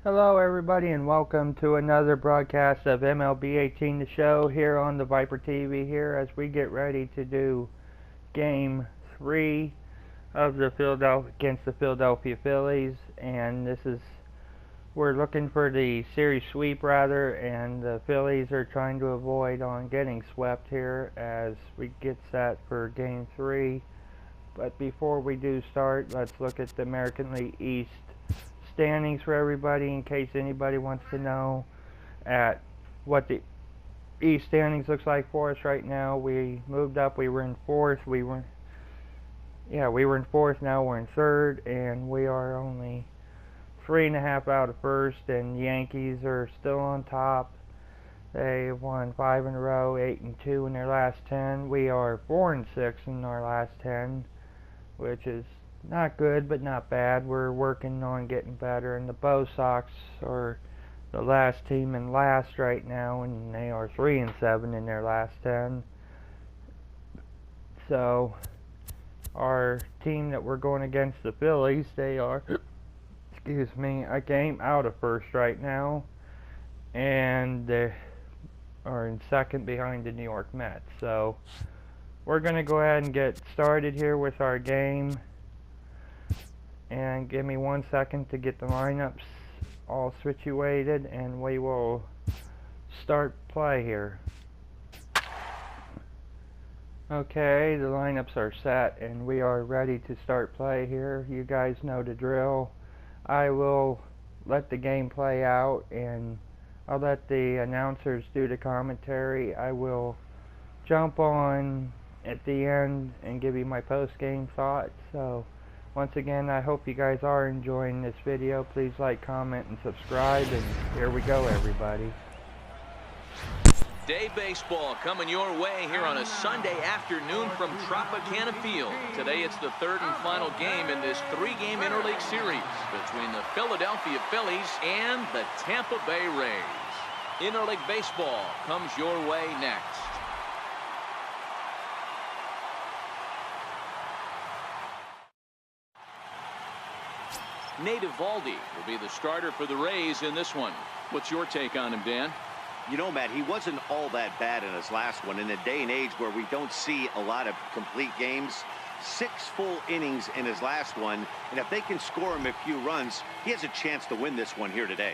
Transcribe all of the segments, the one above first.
Hello everybody and welcome to another broadcast of MLB 18 The Show here on the Viper TV here as we get ready to do Game 3 of the against the Philadelphia Phillies, and we're looking for the series sweep rather, and the Phillies are trying to avoid on getting swept here as we get set for Game 3. But before we do start, let's look at the American League East standings for everybody in case anybody wants to know at what the East standings looks like for us right now. We moved up. We were in fourth. We were in fourth. Now we're in third, and we are only 3.5 out of first. And Yankees are still on top. They won 5 in a row, 8-2 in their last 10. We are 4-6 in our last 10, which is not good, but not bad. We're working on getting better. And the Bo Sox are the last team in last right now, and they are 3-7 in their last 10. So our team that we're going against, the Phillies, they are, a game out of first right now, and they are in second behind the New York Mets. So we're going to go ahead and get started here with our game. And give me 1 second to get the lineups all situated, and we will start play here. Okay, the lineups are set, and we are ready to start play here. You guys know the drill. I will let the game play out, and I'll let the announcers do the commentary. I will jump on at the end and give you my post-game thoughts. So once again, I hope you guys are enjoying this video. Please like, comment, and subscribe, and here we go, everybody. Day baseball coming your way here on a Sunday afternoon from Tropicana Field. Today it's the third and final game in this 3-game interleague series between the Philadelphia Phillies and the Tampa Bay Rays. Interleague baseball comes your way next. Nate Eovaldi will be the starter for the Rays in this one. What's your take on him, Dan? You know, Matt, he wasn't all that bad in his last one. In a day and age where we don't see a lot of complete games, 6 full innings in his last one, and if they can score him a few runs, he has a chance to win this one here today.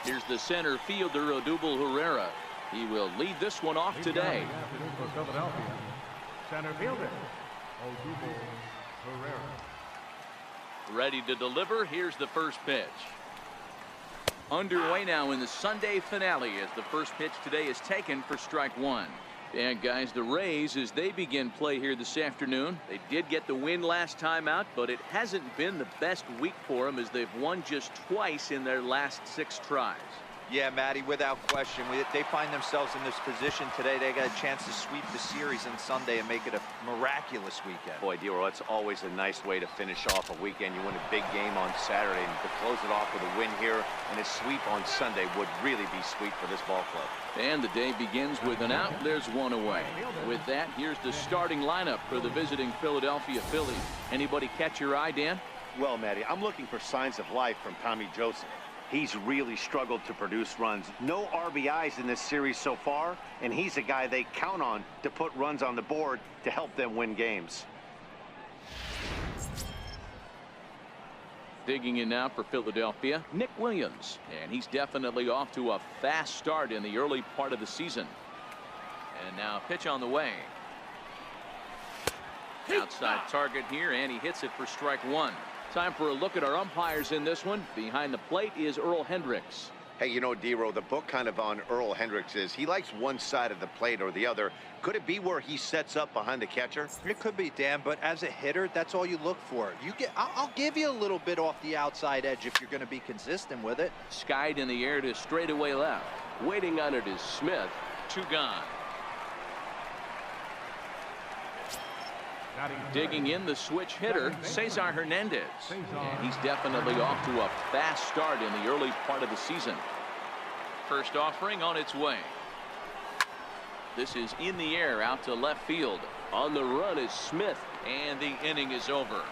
Here's the center fielder, Odubel Herrera. He will lead this one off today. For Philadelphia, center fielder, Odubel Herrera. Ready to deliver. Here's the first pitch. Underway now in the Sunday finale as the first pitch today is taken for strike one. And guys, the Rays, as they begin play here this afternoon, they did get the win last time out, but it hasn't been the best week for them as they've won just twice in their last 6 tries. Yeah, Matty, without question. They find themselves in this position today. They got a chance to sweep the series on Sunday and make it a miraculous weekend. Boy, Dero, that's always a nice way to finish off a weekend. You win a big game on Saturday, and to close it off with a win here and a sweep on Sunday would really be sweet for this ball club. And the day begins with an out. There's one away. With that, here's the starting lineup for the visiting Philadelphia Phillies. Anybody catch your eye, Dan? Well, Matty, I'm looking for signs of life from Tommy Joseph. He's really struggled to produce runs. No RBIs in this series so far, and he's a guy they count on to put runs on the board to help them win games. Digging in now for Philadelphia, Nick Williams, and he's definitely off to a fast start in the early part of the season. And now pitch on the way. Outside target here, and he hits it for strike one. Time for a look at our umpires in this one. Behind the plate is Earl Hendricks. Hey, you know, Dero, the book kind of on Earl Hendricks is he likes one side of the plate or the other. Could it be where he sets up behind the catcher? It could be, Dan, but as a hitter, that's all you look for. I'll give you a little bit off the outside edge if you're going to be consistent with it. Skied in the air to straightaway left. Waiting on it is Smith. 2 gone. Digging in the switch hitter, Cesar Hernandez. And he's definitely off to a fast start in the early part of the season. First offering on its way. This is in the air out to left field. On the run is Smith, and the inning is over.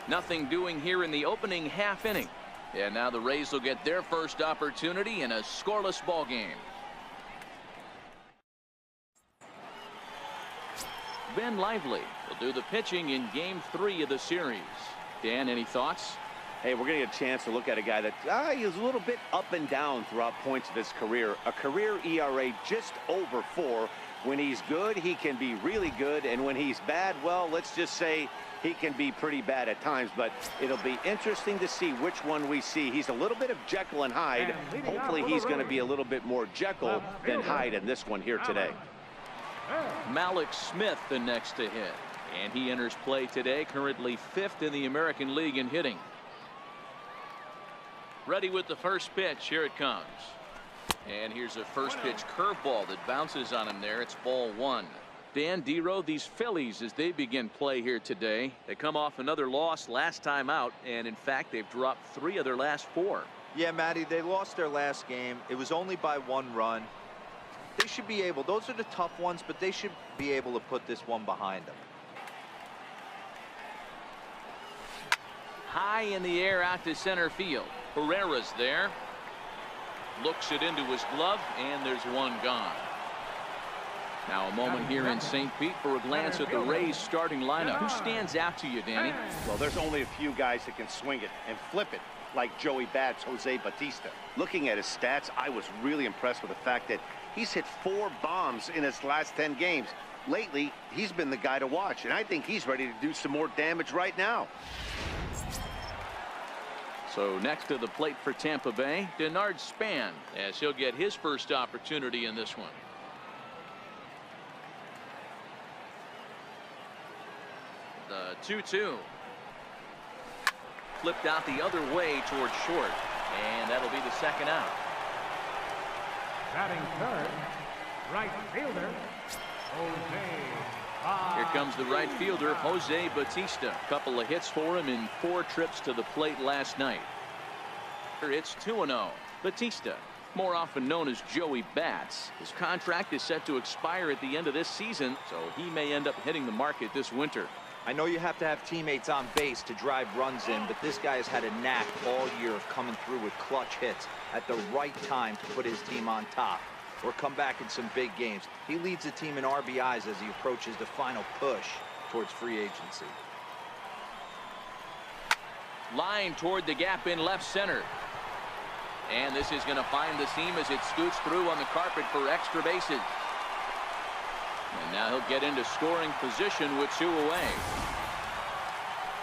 Nothing doing here in the opening half inning. And now the Rays will get their first opportunity in a scoreless ball game. Ben Lively will do the pitching in Game 3 of the series. Dan, any thoughts? Hey, we're going to get a chance to look at a guy that is a little bit up and down throughout points of his career. A career ERA just over 4. When he's good, he can be really good. And when he's bad, well, let's just say he can be pretty bad at times. But it'll be interesting to see which one we see. He's a little bit of Jekyll and Hyde. Hopefully he's going to be a little bit more Jekyll than Hyde in this one here today. Malik Smith the next to hit. And he enters play today, currently 5th in the American League in hitting. Ready with the first pitch. Here it comes. And here's a first pitch curveball that bounces on him there. It's ball 1. Dan Dero, these Phillies, as they begin play here today, they come off another loss last time out, and in fact they've dropped 3 of their last 4. Yeah, Matty, they lost their last game. It was only by 1 run. They should be able, those are the tough ones, but they should be able to put this one behind them. High in the air out to center field. Herrera's there. Looks it into his glove, and there's one gone. Now a moment here in St. Pete for a glance at the Rays starting lineup. Who stands out to you, Danny? Well, there's only a few guys that can swing it and flip it, like Joey Bats, Jose Bautista. Looking at his stats, I was really impressed with the fact that he's hit 4 bombs in his last 10 games. Lately, he's been the guy to watch, and I think he's ready to do some more damage right now. So next to the plate for Tampa Bay, Denard Span, as he'll get his first opportunity in this one. The 2-2. Flipped out the other way towards short, and that'll be the second out. Batting third, right fielder, Jose. Here comes the right fielder, Jose Bautista. A couple of hits for him in 4 trips to the plate last night. It's 2-0. Bautista, more often known as Joey Bats. His contract is set to expire at the end of this season, so he may end up hitting the market this winter. I know you have to have teammates on base to drive runs in, but this guy has had a knack all year of coming through with clutch hits at the right time to put his team on top or come back in some big games. He leads the team in RBIs as he approaches the final push towards free agency. Line toward the gap in left center. And this is going to find the seam as it scoots through on the carpet for extra bases. And now he'll get into scoring position with 2 away.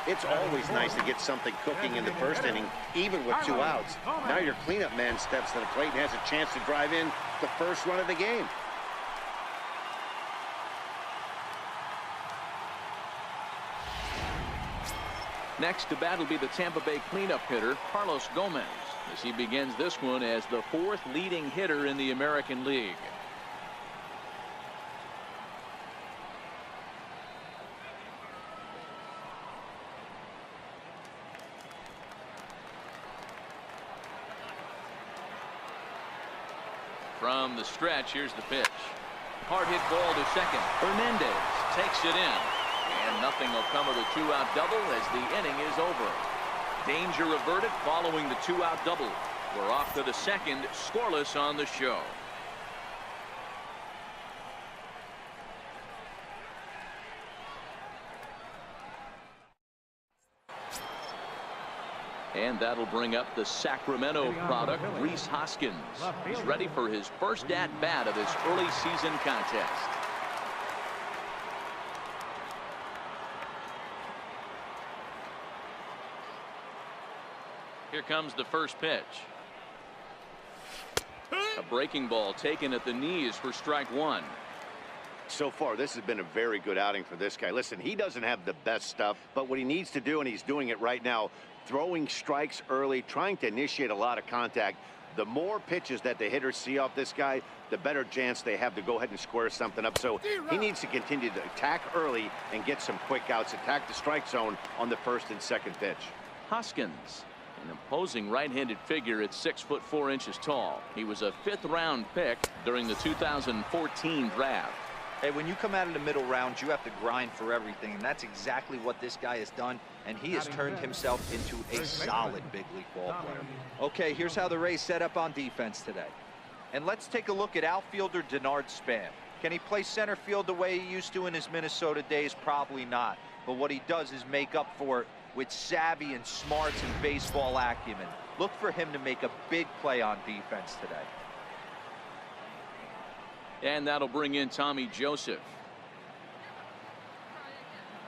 It's always nice to get something cooking in the first inning, even with 2 outs. Now your cleanup man steps to the plate and has a chance to drive in the first run of the game. Next to bat will be the Tampa Bay cleanup hitter, Carlos Gomez, as he begins this one as the 4th leading hitter in the American League. From the stretch, here's the pitch. Hard hit ball to second. Hernandez takes it in. And nothing will come of the 2-out double as the inning is over. Danger averted following the 2-out double. We're off to the second, scoreless on the show. And that'll bring up the Sacramento product, Rhys Hoskins. He's ready for his first at-bat of this early season contest. Here comes the first pitch. A breaking ball taken at the knees for strike 1. So far, this has been a very good outing for this guy. Listen, he doesn't have the best stuff, but what he needs to do, and he's doing it right now, throwing strikes early, trying to initiate a lot of contact. The more pitches that the hitters see off this guy, the better chance they have to go ahead and square something up. So he needs to continue to attack early and get some quick outs, attack the strike zone on the first and second pitch. Hoskins, an imposing right-handed figure at 6'4" tall. He was a 5th-round pick during the 2014 draft. Hey, when you come out of the middle rounds, you have to grind for everything, and that's exactly what this guy has done, and he has turned himself into a solid big league ball player. Okay, here's how the Rays set up on defense today. And let's take a look at outfielder Denard Span. Can he play center field the way he used to in his Minnesota days? Probably not. But what he does is make up for it with savvy and smarts and baseball acumen. Look for him to make a big play on defense today. And that'll bring in Tommy Joseph.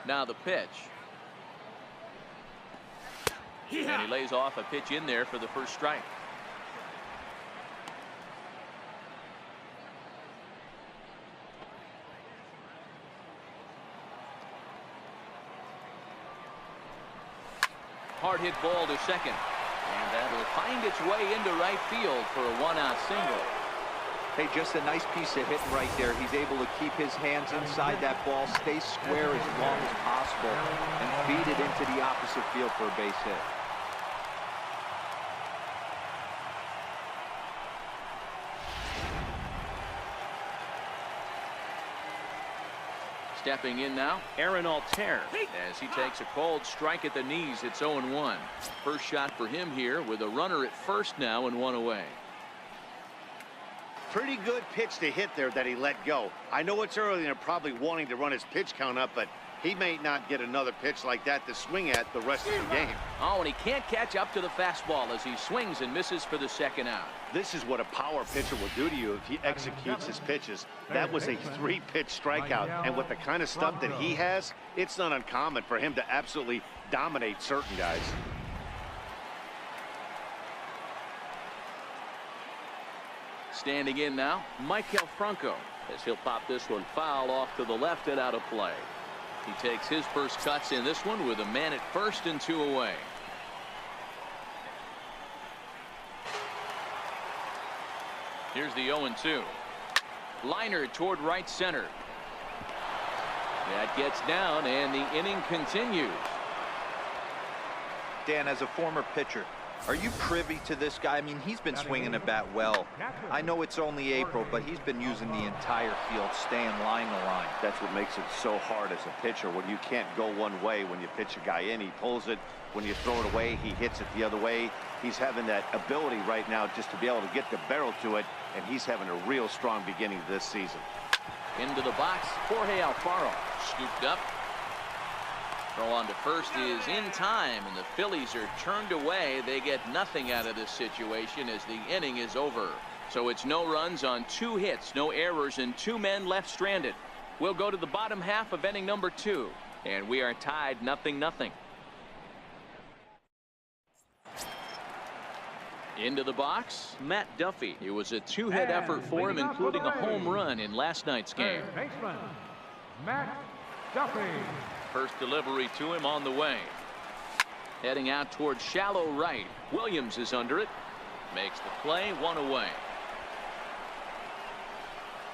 Now the pitch. And he lays off a pitch in there for the first strike. Hard hit ball to second. And that'll find its way into right field for a one-out single. Hey, just a nice piece of hitting right there. He's able to keep his hands inside that ball, stay square as long as possible, and feed it into the opposite field for a base hit. Stepping in now, Aaron Altair, as he takes a cold strike at the knees. It's 0-1. First shot for him here with a runner at first now and one away. Pretty good pitch to hit there that he let go. I know it's early and they're probably wanting to run his pitch count up, but he may not get another pitch like that to swing at the rest of the game. Oh, and he can't catch up to the fastball as he swings and misses for the second out. This is what a power pitcher will do to you if he executes his pitches. That was a 3-pitch strikeout, and with the kind of stuff that he has, it's not uncommon for him to absolutely dominate certain guys. Standing in now, Michael Franco, as he'll pop this one foul off to the left and out of play. He takes his first cuts in this one with a man at first and 2 away. Here's the 0-2. Liner toward right center. That gets down and the inning continues. Dan, as a former pitcher, are you privy to this guy? I mean, he's been swinging the bat well. I know it's only April, but he's been using the entire field, staying line to line. That's what makes it so hard as a pitcher, when you can't go one way. When you pitch a guy in, he pulls it. When you throw it away, he hits it the other way. He's having that ability right now just to be able to get the barrel to it, and he's having a real strong beginning this season. Into the box, Jorge Alfaro scooped up. Throw on to first is in time, and the Phillies are turned away. They get nothing out of this situation as the inning is over. So it's no runs on 2 hits, no errors, and 2 men left stranded. We'll go to the bottom half of inning number 2, and we are tied 0-0. Into the box, Matt Duffy. It was a 2-hit effort for him, including a home run in last night's game. Baseman, Matt Duffy. First delivery to him on the way. Heading out towards shallow right. Williams is under it. Makes the play, 1 away.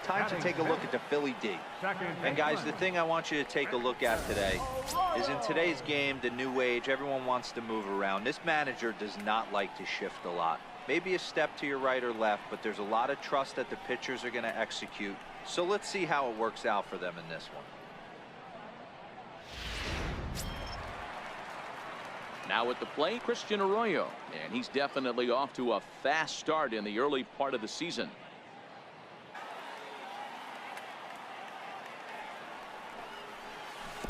Time to take a look at the Philly D. And guys, the thing I want you to take a look at today is in today's game, the new age, everyone wants to move around. This manager does not like to shift a lot. Maybe a step to your right or left, but there's a lot of trust that the pitchers are going to execute. So let's see how it works out for them in this one. Now at the plate, Christian Arroyo, and he's definitely off to a fast start in the early part of the season.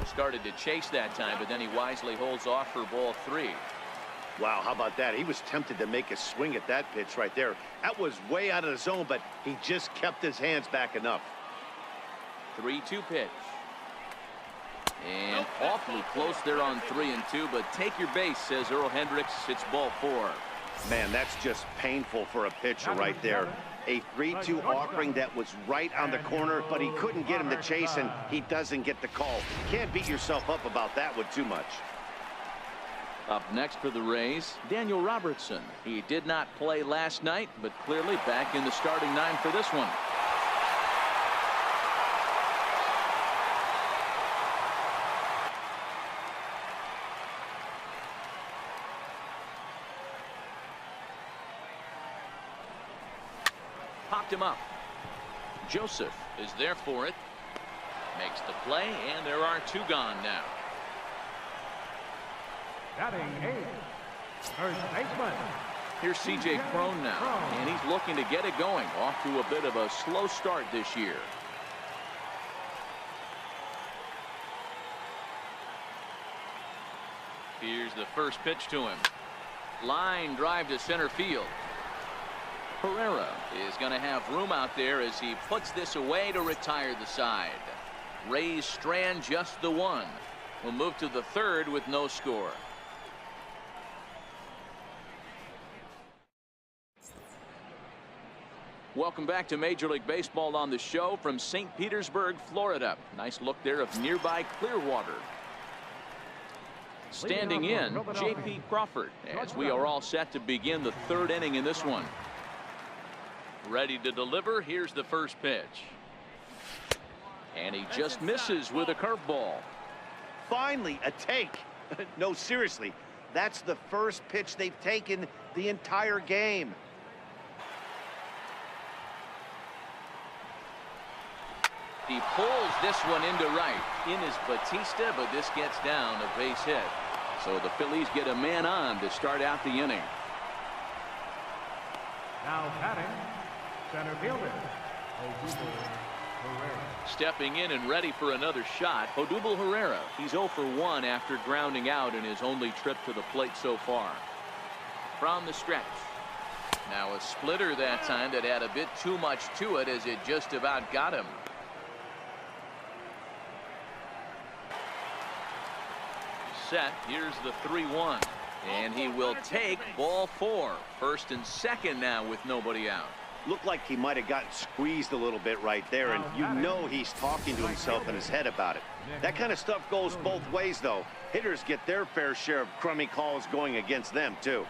Started to chase that time, but then he wisely holds off for ball 3. Wow, how about that? He was tempted to make a swing at that pitch right there. That was way out of the zone, but he just kept his hands back enough. 3-2 pitch. And awfully close there on 3-2, but take your base, says Earl Hendricks. It's ball 4. Man, that's just painful for a pitcher right there. A 3-2 offering that was right on the corner, but he couldn't get him to chase, and he doesn't get the call. Can't beat yourself up about that one too much. Up next for the Rays, Daniel Robertson. He did not play last night, but clearly back in the starting 9 for this one. Popped him up. Joseph is there for it. Makes the play, and there are 2 gone now. Batting 8th, first baseman. Here's C.J. Cron now, and he's looking to get it going. Off to a bit of a slow start this year. Here's the first pitch to him. Line drive to center field. Herrera is going to have room out there as he puts this away to retire the side. Rays strand just the 1. We'll move to the 3rd with no score. Welcome back to Major League Baseball on the show from St. Petersburg, Florida. Nice look there of nearby Clearwater. Standing in, J.P. Crawford, as we are all set to begin the 3rd inning in this one. Ready to deliver. Here's the first pitch. And he just misses with a curveball. Finally, a take. No, seriously, that's the first pitch they've taken the entire game. He pulls this one into right. In is Batista, but this gets down a base hit. So the Phillies get a man on to start out the inning. Now batting, center fielder, Odubel Herrera. Stepping in and ready for another shot, Odubel Herrera. He's 0 for 1 after grounding out in his only trip to the plate so far. From the stretch. Now a splitter that time that had a bit too much to it as it just about got him. Set. Here's the 3-1, and he will take ball 4. First and second now with nobody out. Looked like he might have gotten squeezed a little bit right there, and you know he's talking to himself in his head about it. That kind of stuff goes both ways, though. Hitters get their fair share of crummy calls going against them too.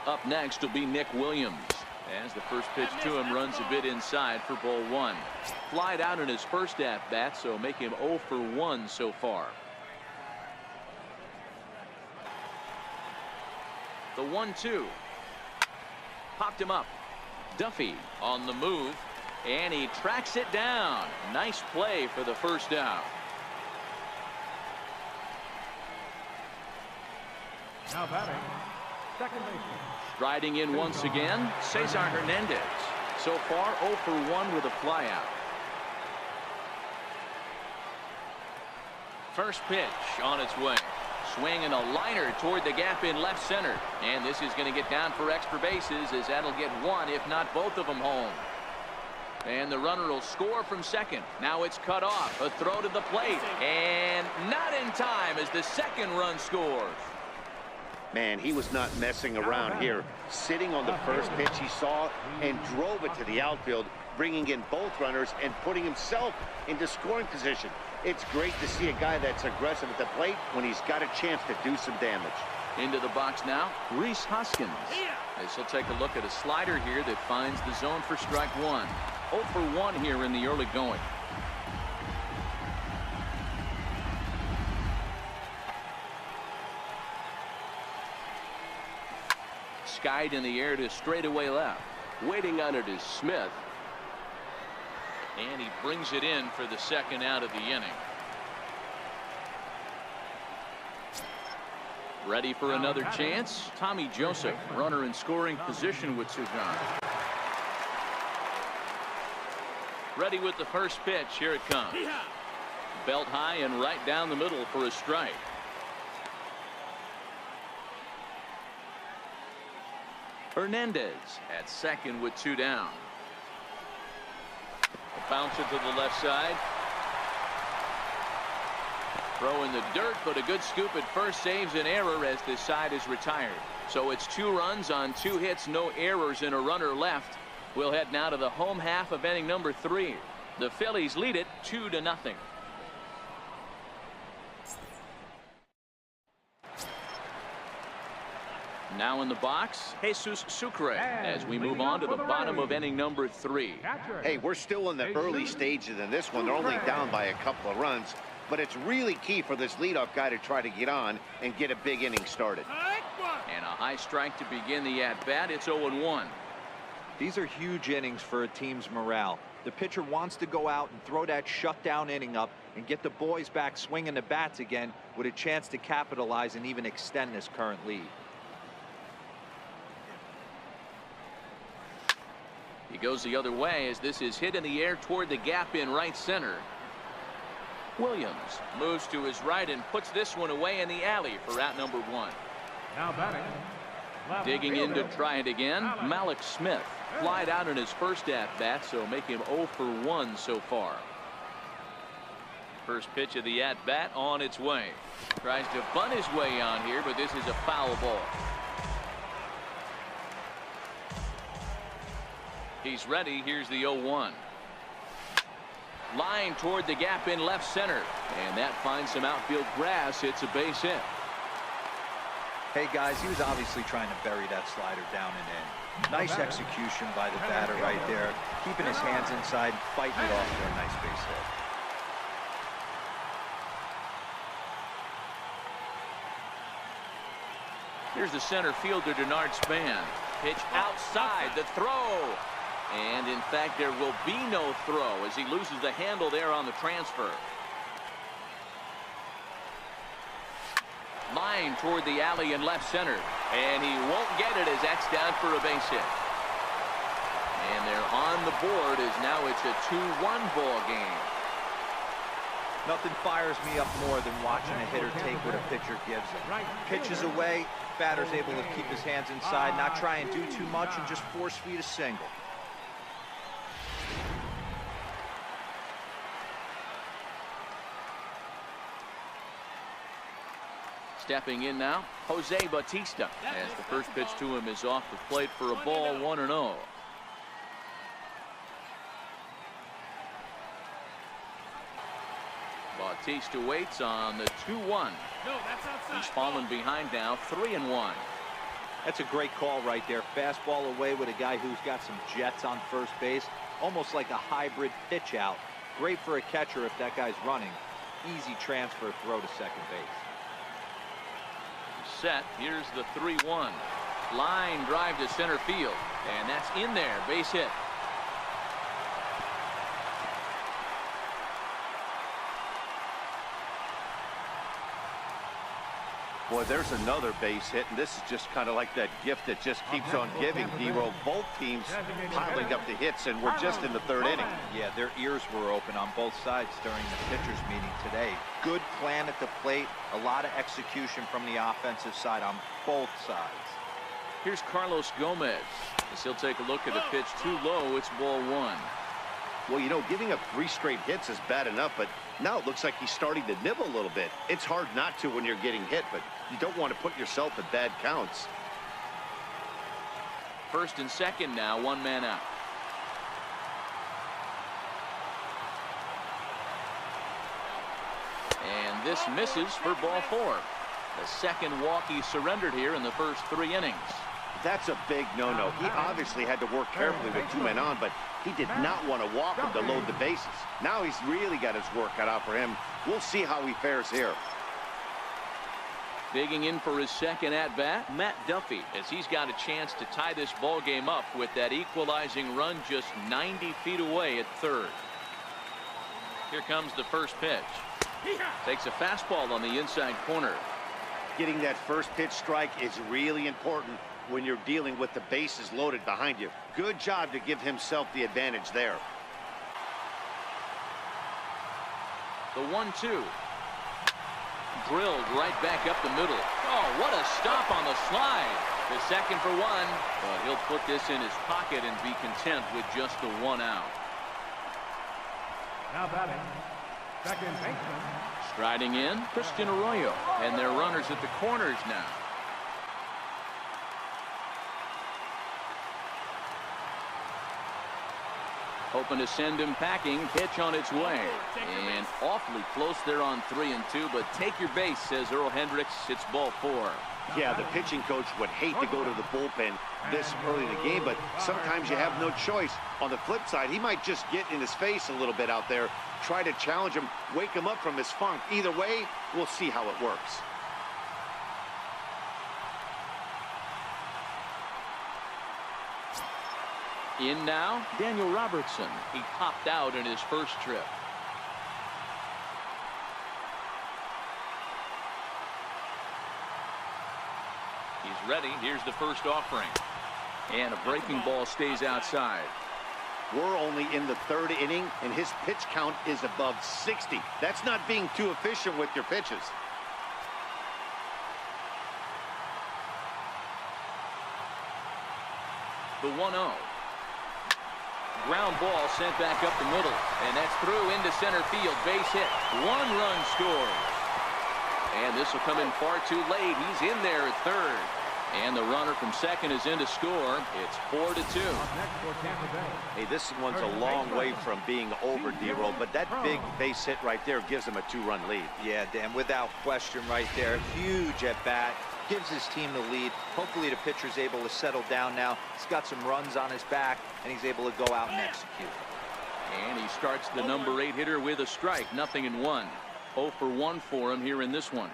Up next will be Nick Williams. As the first pitch to him runs a bit inside for ball 1. Flied out in his first at bat, so make him 0 for 1 so far. The 1-2. Popped him up. Duffy on the move, and he tracks it down. Nice play for the first out. Now batting, second baseman. Striding in once again, Cesar Hernandez. So far 0 for 1 with a flyout. First pitch on its way. Swinging a liner toward the gap in left center. And this is going to get down for extra bases as that'll get 1, if not both of them, home. And the runner will score from second. Now it's cut off. A throw to the plate. And not in time as the second run scores. Man, he was not messing around here. Sitting on the first pitch he saw and drove it to the outfield, bringing in both runners and putting himself into scoring position. It's great to see a guy that's aggressive at the plate when he's got a chance to do some damage. Into the box now, Rhys Hoskins. As he'll take a look at a slider here that finds the zone for strike 1. 0 for 1 here in the early going. Skied in the air to straightaway left. Waiting on it is Smith. And he brings it in for the second out of the inning. Ready for another chance. Tommy Joseph, runner in scoring position with 2 gone. Ready with the first pitch. Here it comes. Belt high and right down the middle for a strike. Hernandez at second with 2 down. Bounce it to the left side. Throw in the dirt, but a good scoop at first saves an error as this side is retired. So it's 2 runs on 2 hits, no errors, and a runner left. We'll head now to the home half of inning number 3. The Phillies lead it 2-0. Now in the box, Jesus Sucre as we move on to the bottom of inning number 3. Hey, we're still in the early stages in this one. They're only down by a couple of runs, but it's really key for this leadoff guy to try to get on and get a big inning started. And a high strike to begin the at-bat. It's 0-1. These are huge innings for a team's morale. The pitcher wants to go out and throw that shutdown inning up and get the boys back swinging the bats again with a chance to capitalize and even extend this current lead. He goes the other way as this is hit in the air toward the gap in right center. Williams moves to his right and puts this one away in the alley for out number 1. Now batting. Left Digging in to fielder, try it again, Malik Smith. Flied out in his first at-bat, so make him 0 for 1 so far. First pitch of the at-bat on its way. Tries to bunt his way on here, but this is a foul ball. He's ready. Here's the 0-1. Line toward the gap in left center, and that finds some outfield grass. It's a base hit. Hey guys, he was obviously trying to bury that slider down and in. Nice execution by the batter right there, keeping his hands inside, fighting it off for a nice base hit. Here's the center fielder, Denard Span. Pitch outside, the throw. And in fact, there will be no throw as he loses the handle there on the transfer. Line toward the alley in left center, and he won't get it as that's down for a base hit. And they're on the board as now it's a 2-1 ball game. Nothing fires me up more than watching a hitter take what a pitcher gives him. Pitches away, batter's able to keep his hands inside, not try and do too much, and just force feed a single. Stepping in now, Jose Bautista, as the first pitch to him is off the plate for a ball, 1-0. Bautista waits on the 2-1. He's fallen behind now, 3-1. That's a great call right there. Fastball away with a guy who's got some jets on first base, almost like a hybrid pitch out. Great for a catcher if that guy's running. Easy transfer throw to second base. Set. Here's the 3-1. Line drive to center field, and that's in there. Base hit. Boy, there's another base hit, and this is just kind of like that gift that just keeps on giving, D-Roll. Both teams piling up the hits, and we're just in the third inning. Yeah, their ears were open on both sides during the pitchers meeting today. Good plan at the plate, a lot of execution from the offensive side on both sides. Here's Carlos Gomez as he'll take a look at a pitch too low. It's ball 1. Well, you know, giving up 3 straight hits is bad enough, but now it looks like he's starting to nibble a little bit. It's hard not to when you're getting hit, but you don't want to put yourself at bad counts. First and second now, 1 man out. And this misses for ball 4. The second walk he surrendered here in the first 3 innings. That's a big no-no. He obviously had to work carefully with 2 men on, but he did not want to walk him to load the bases. Now he's really got his work cut out for him. We'll see how he fares here. Digging in for his second at-bat, Matt Duffy, as he's got a chance to tie this ball game up with that equalizing run just 90 feet away at third. Here comes the first pitch. Takes a fastball on the inside corner. Getting that first pitch strike is really important when you're dealing with the bases loaded behind you. Good job to give himself the advantage there. The 1-2. Drilled right back up the middle. Oh, what a stop on the slide. The second for 1, but he'll put this in his pocket and be content with just the 1 out. Now batting, second baseman. Striding in, Christian Arroyo, and their runners at the corners now. Hoping to send him packing. Pitch on its way. And awfully close there on 3-2, but take your base, says Earl Hendricks. It's ball 4. Yeah, the pitching coach would hate to go to the bullpen this early in the game, but sometimes you have no choice. On the flip side, he might just get in his face a little bit out there, try to challenge him, wake him up from his funk. Either way, we'll see how it works. In now, Daniel Robertson. He popped out in his first trip. He's ready. Here's the first offering. And a breaking ball stays outside. We're only in the third inning, and his pitch count is above 60. That's not being too efficient with your pitches. The 1-0. Ground ball sent back up the middle, and that's through into center field. Base hit. 1 run scored. And this will come in far too late. He's in there at third. And the runner from second is in to score. It's 4-2. Hey, this one's a long way from being over, D-Roll, but that big base hit right there gives him a 2-run lead. Yeah, Dan, without question right there. Huge at bat. Gives his team the lead. Hopefully the pitcher's able to settle down now. He's got some runs on his back, and he's able to go out and execute. And he starts the number 8 hitter with a strike. 0-1. 0 for 1 for him here in this one.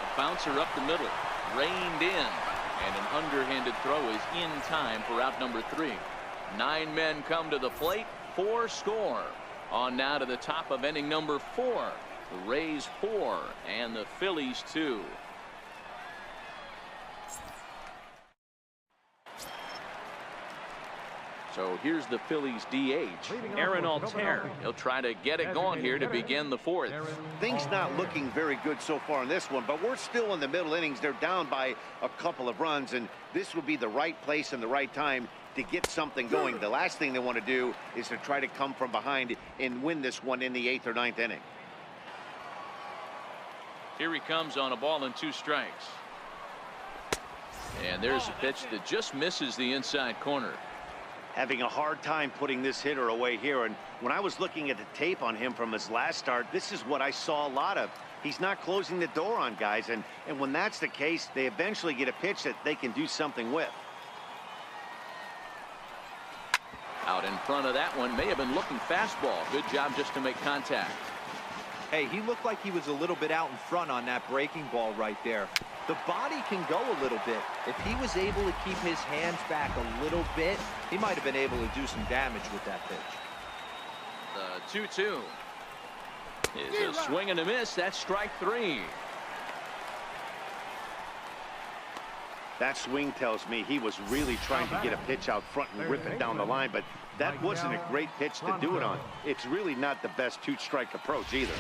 A bouncer up the middle. Reined in. And an underhanded throw is in time for out number 3. 9 men come to the plate. 4 score. On now to the top of inning number 4. The Rays 4 and the Phillies 2. So here's the Phillies DH, Aaron Altair. He'll try to get it going here to begin the 4th. Things not looking very good so far in this one, but we're still in the middle innings. They're down by a couple of runs, and this would be the right place and the right time to get something going. The last thing they want to do is to try to come from behind and win this one in the 8th or 9th inning. Here he comes on a ball and 2 strikes. And there's a pitch that just misses the inside corner. Having a hard time putting this hitter away here, and when I was looking at the tape on him from his last start, this is what I saw a lot of. He's not closing the door on guys, and when that's the case, they eventually get a pitch that they can do something with. Out in front of that one, may have been looking fastball. Good job just to make contact. Hey, he looked like he was a little bit out in front on that breaking ball right there. The body can go a little bit. If he was able to keep his hands back a little bit, he might have been able to do some damage with that pitch. The 2-2 is a swing and a miss. That's strike 3. That swing tells me he was really trying to get a pitch out front and rip it down the line, but that wasn't a great pitch to do it on. It's really not the best 2-strike approach either.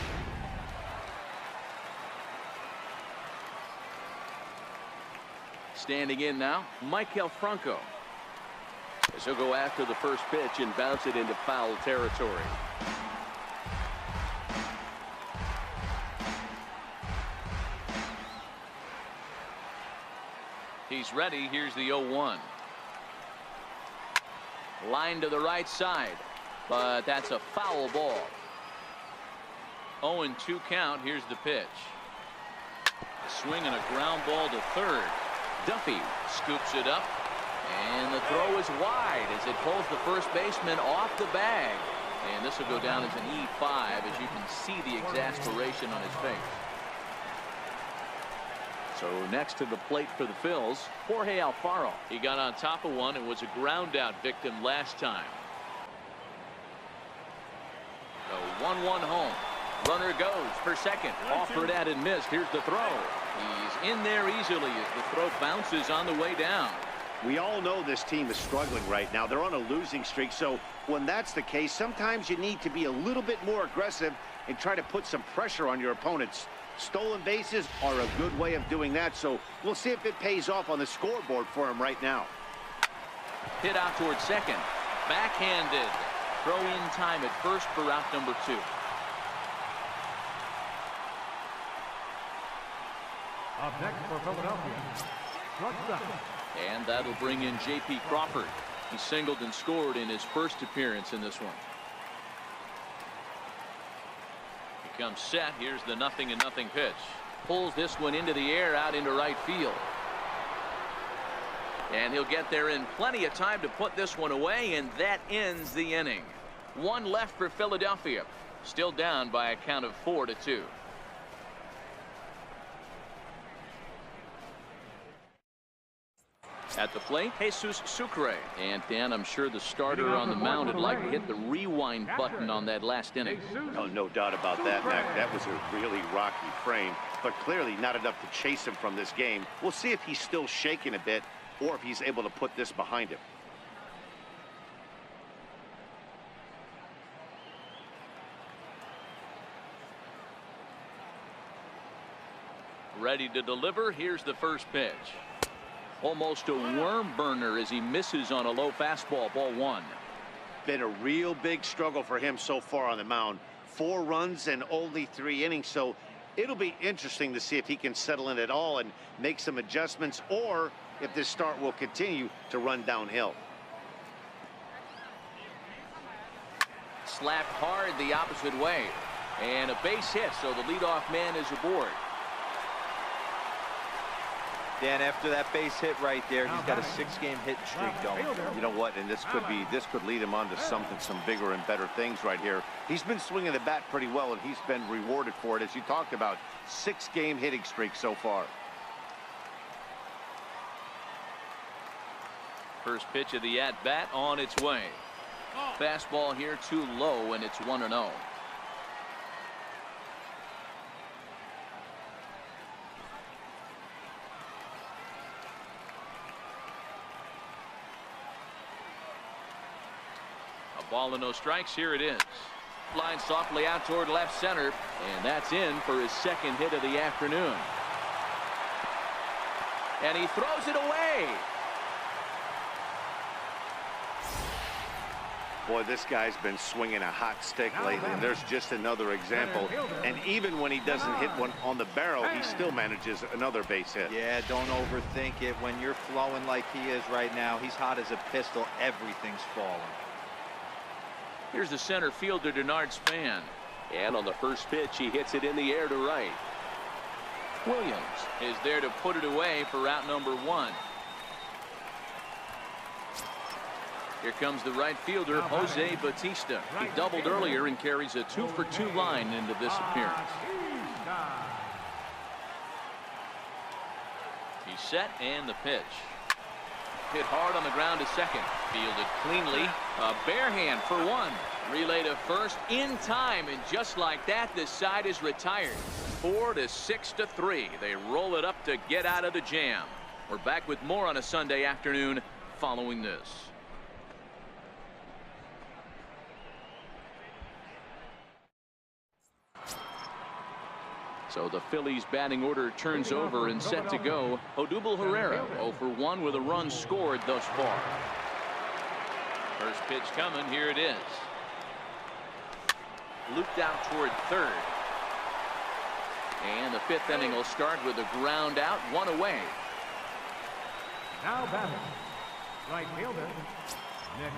Standing in now, Michael Franco. As he'll go after the first pitch and bounce it into foul territory. He's ready. Here's the 0-1. Line to the right side, but that's a foul ball. 0-2 count. Here's the pitch. A swing and a ground ball to third. Duffy scoops it up, and the throw is wide as it pulls the first baseman off the bag. And this will go down as an E5 as you can see the exasperation on his face. So next to the plate for the Phils, Jorge Alfaro. He got on top of one and was a ground out victim last time. The 1-1 home. Runner goes for second. Offered at and missed. Here's the throw. He's in there easily as the throw bounces on the way down. We all know this team is struggling right now. They're on a losing streak, so when that's the case, sometimes you need to be a little bit more aggressive and try to put some pressure on your opponents. Stolen bases are a good way of doing that, so we'll see if it pays off on the scoreboard for him right now. Hit out towards second. Backhanded. Throw in time at first for out number 2. Up next for Philadelphia, shortstop. And that'll bring in J.P. Crawford. He singled and scored in his first appearance in this one. He comes set. Here's the 0-0 pitch. Pulls this one into the air out into right field. And he'll get there in plenty of time to put this one away, and that ends the inning. One left for Philadelphia. Still down by a count of 4-2. At the plate, Jesus Sucre. And Dan, I'm sure the starter on the mound would like to hit the rewind button on that last inning. Oh, no doubt about that, Mac. That was a really rocky frame, but clearly not enough to chase him from this game. We'll see if he's still shaking a bit or if he's able to put this behind him. Ready to deliver. Here's the first pitch. Almost a worm burner as he misses on a low fastball. Ball 1. Been a real big struggle for him so far on the mound. 4 runs and only 3 innings, so it'll be interesting to see if he can settle in at all and make some adjustments, or if this start will continue to run downhill. Slapped hard the opposite way, and a base hit, so the leadoff man is aboard. Dan, after that base hit right there, he's got a 6-game hitting streak going. You know what, and this could lead him on to some bigger and better things right here. He's been swinging the bat pretty well, and he's been rewarded for it, as you talked about. 6-game hitting streak so far. First pitch of the at-bat on its way. Fastball here too low, and it's 1-0. Ball and no strikes. Here it is. Line softly out toward left center, and that's in for his second hit of the afternoon. And he throws it away. Boy, this guy's been swinging a hot stick lately, and there's just another example. And even when he doesn't hit one on the barrel, he still manages another base hit. Yeah, don't overthink it. When you're flowing like he is right now, he's hot as a pistol. Everything's falling. Here's the center fielder, Denard Span. And on the first pitch, he hits it in the air to right. Williams is there to put it away for out number 1. Here comes the right fielder, Jose Bautista. He doubled earlier and carries a 2-for-2 line into this appearance. He's set, and the pitch. Hit hard on the ground to second. Fielded cleanly. A bare hand for 1. Relay to first in time, and just like that, this side is retired. 4-6-3. They roll it up to get out of the jam. We're back with more on a Sunday afternoon following this. So the Phillies batting order turns over and set to go. Odubel Herrera 0 for 1 with a run scored thus far. First pitch coming. Here it is. Looped out toward third. And the 5th inning will start with a ground out, 1 away. Now batting, right fielder, Nick.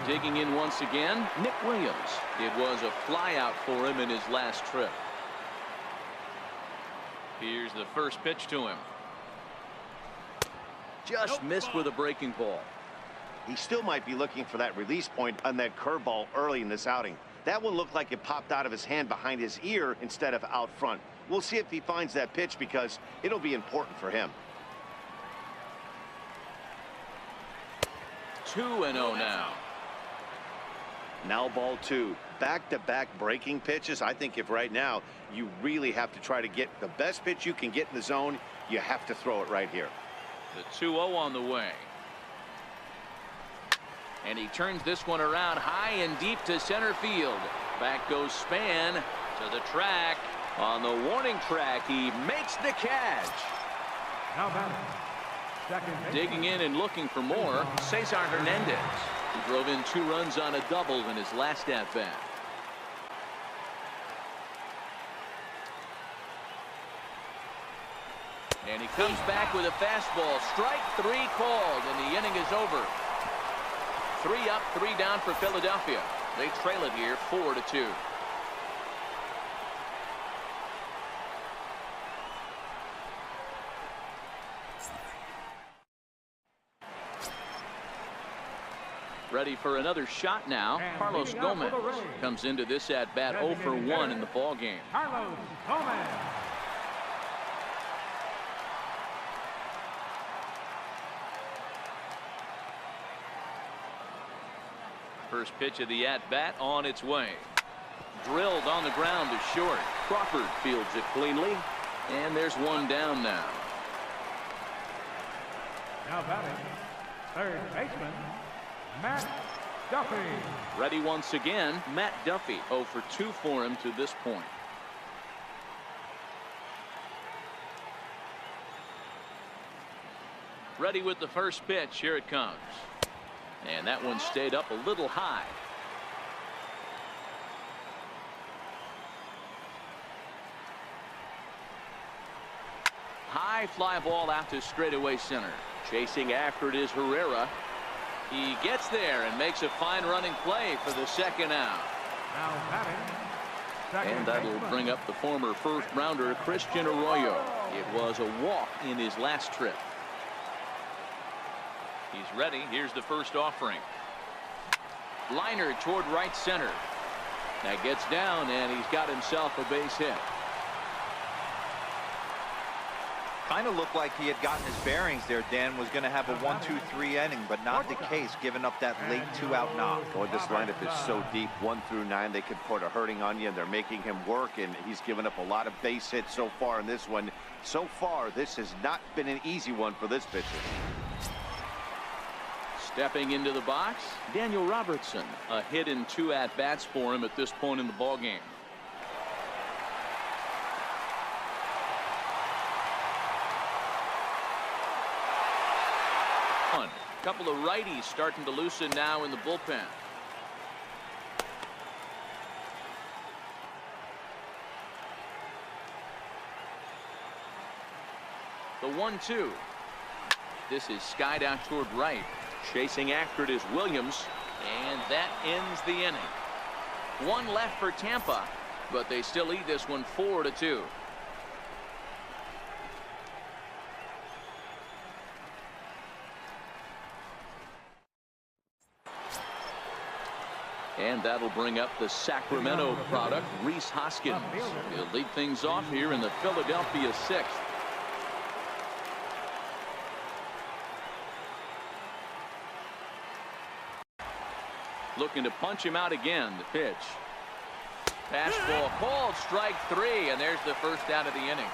Digging in once again, Nick Williams. It was a flyout for him in his last trip. Here's the first pitch to him. Just missed with a breaking ball. He still might be looking for that release point on that curveball early in this outing. That one looked like it popped out of his hand behind his ear instead of out front. We'll see if he finds that pitch, because it'll be important for him. 2-0 now. Now ball 2. Back-to-back breaking pitches. I think if right now you really have to try to get the best pitch you can get in the zone, you have to throw it right here. The 2-0 on the way. And he turns this one around high and deep to center field. Back goes Span to the track. On the warning track, he makes the catch. Now batting, second base. Digging in and looking for more, Cesar Hernandez. He drove in 2 runs on a double in his last at-bat. And he comes back with a fastball. Strike 3 called, and the inning is over. 3 up, 3 down for Philadelphia. They trail it here 4-2. Ready for another shot now. And Carlos leading off for Gomez the Rays, comes into this at bat 0 for 1 in the ball game. Carlos Gomez. First pitch of the at bat on its way. Drilled on the ground to short. Crawford fields it cleanly, and there's one down now. Now batting, third baseman, Matt Duffy. Ready once again, Matt Duffy. 0 for 2 for him to this point. Ready with the first pitch. Here it comes. And that one stayed up a little high. High fly ball out to straightaway center. Chasing after it is Herrera. He gets there and makes a fine running play for the second out. Now batting, second And that'll baseman, bring up the former first rounder Christian Arroyo. It was a walk in his last trip. He's ready. Here's the first offering. Liner toward right center. That gets down, and he's got himself a base hit. Kind of looked like he had gotten his bearings there. Dan was going to have a 1-2-3 inning, but not the case, giving up that late 2-out knock. Boy, this lineup is so deep, 1 through 9. They could put a hurting on you, and they're making him work, and he's given up a lot of base hits so far in this one. So far, this has not been an easy one for this pitcher. Stepping into the box, Daniel Robertson. A hit in 2 at-bats for him at this point in the ballgame. Couple of righties starting to loosen now in the bullpen. The 1-2. This is skied out toward right. Chasing after it is Williams, and that ends the inning. One left for Tampa, but they still lead this one 4-2. And that'll bring up the Sacramento product, Rhys Hoskins. He'll lead things off here in the Philadelphia 6th. Looking to punch him out again. The pitch. Fastball called, strike 3, and there's the first out of the inning.